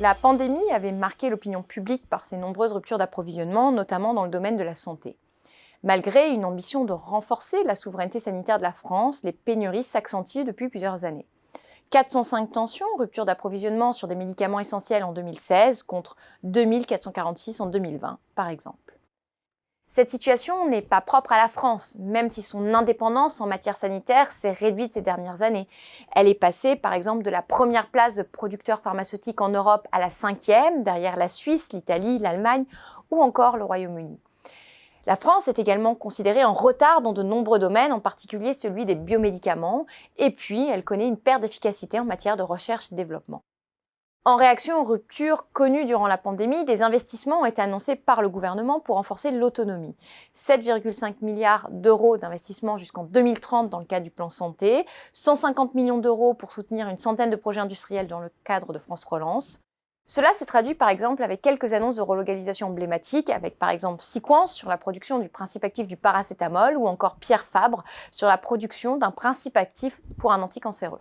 La pandémie avait marqué l'opinion publique par ses nombreuses ruptures d'approvisionnement, notamment dans le domaine de la santé. Malgré une ambition de renforcer la souveraineté sanitaire de la France, les pénuries s'accentuent depuis plusieurs années. 405 tensions, rupture d'approvisionnement sur des médicaments essentiels en 2016 contre 2446 en 2020, par exemple. Cette situation n'est pas propre à la France, même si son indépendance en matière sanitaire s'est réduite ces dernières années. Elle est passée, par exemple, de la première place de producteur pharmaceutique en Europe à la 5e, derrière la Suisse, l'Italie, l'Allemagne ou encore le Royaume-Uni. La France est également considérée en retard dans de nombreux domaines, en particulier celui des biomédicaments, et puis elle connaît une perte d'efficacité en matière de recherche et développement. En réaction aux ruptures connues durant la pandémie, des investissements ont été annoncés par le gouvernement pour renforcer l'autonomie. 7,5 milliards d'euros d'investissements jusqu'en 2030 dans le cadre du plan santé, 150 millions d'euros pour soutenir une centaine de projets industriels dans le cadre de France Relance. Cela s'est traduit par exemple avec quelques annonces de relocalisation emblématiques, avec par exemple Sequence sur la production du principe actif du paracétamol ou encore Pierre Fabre sur la production d'un principe actif pour un anticancéreux.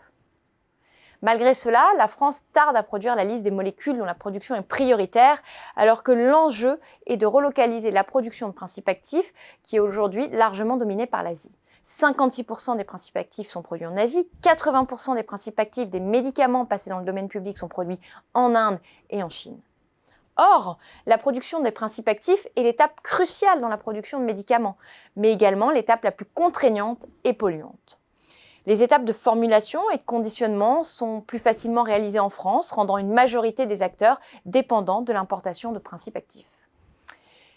Malgré cela, la France tarde à produire la liste des molécules dont la production est prioritaire, alors que l'enjeu est de relocaliser la production de principes actifs qui est aujourd'hui largement dominée par l'Asie. 56% des principes actifs sont produits en Asie, 80% des principes actifs des médicaments passés dans le domaine public sont produits en Inde et en Chine. Or, la production des principes actifs est l'étape cruciale dans la production de médicaments, mais également l'étape la plus contraignante et polluante. Les étapes de formulation et de conditionnement sont plus facilement réalisées en France, rendant une majorité des acteurs dépendants de l'importation de principes actifs.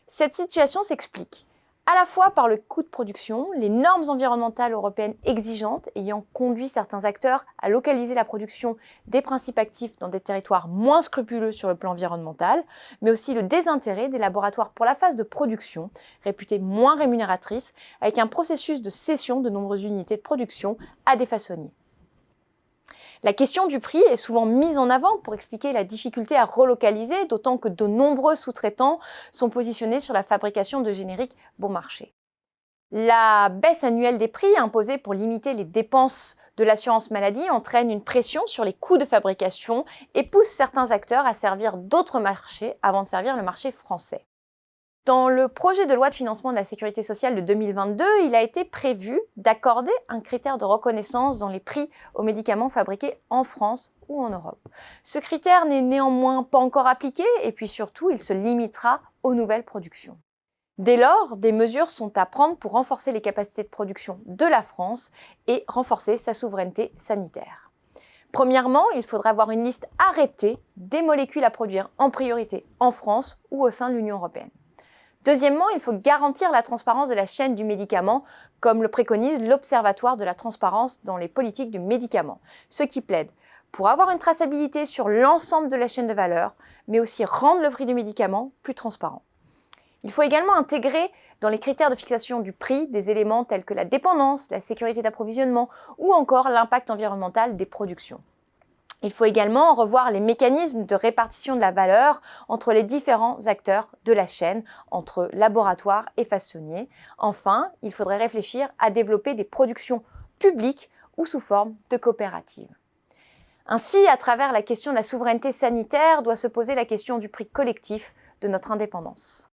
Cette situation s'explique à la fois par le coût de production, les normes environnementales européennes exigeantes ayant conduit certains acteurs à localiser la production des principes actifs dans des territoires moins scrupuleux sur le plan environnemental, mais aussi le désintérêt des laboratoires pour la phase de production, réputée moins rémunératrice, avec un processus de cession de nombreuses unités de production à des façonniers. La question du prix est souvent mise en avant pour expliquer la difficulté à relocaliser, d'autant que de nombreux sous-traitants sont positionnés sur la fabrication de génériques bon marché. La baisse annuelle des prix imposée pour limiter les dépenses de l'assurance maladie entraîne une pression sur les coûts de fabrication et pousse certains acteurs à servir d'autres marchés avant de servir le marché français. Dans le projet de loi de financement de la sécurité sociale de 2022, il a été prévu d'accorder un critère de reconnaissance dans les prix aux médicaments fabriqués en France ou en Europe. Ce critère n'est néanmoins pas encore appliqué et puis surtout, il se limitera aux nouvelles productions. Dès lors, des mesures sont à prendre pour renforcer les capacités de production de la France et renforcer sa souveraineté sanitaire. Premièrement, il faudra avoir une liste arrêtée des molécules à produire en priorité en France ou au sein de l'Union européenne. Deuxièmement, il faut garantir la transparence de la chaîne du médicament, comme le préconise l'Observatoire de la transparence dans les politiques du médicament, ce qui plaide pour avoir une traçabilité sur l'ensemble de la chaîne de valeur, mais aussi rendre le prix du médicament plus transparent. Il faut également intégrer dans les critères de fixation du prix des éléments tels que la dépendance, la sécurité d'approvisionnement ou encore l'impact environnemental des productions. Il faut également revoir les mécanismes de répartition de la valeur entre les différents acteurs de la chaîne, entre laboratoires et façonniers. Enfin, il faudrait réfléchir à développer des productions publiques ou sous forme de coopératives. Ainsi, à travers la question de la souveraineté sanitaire, doit se poser la question du prix collectif de notre indépendance.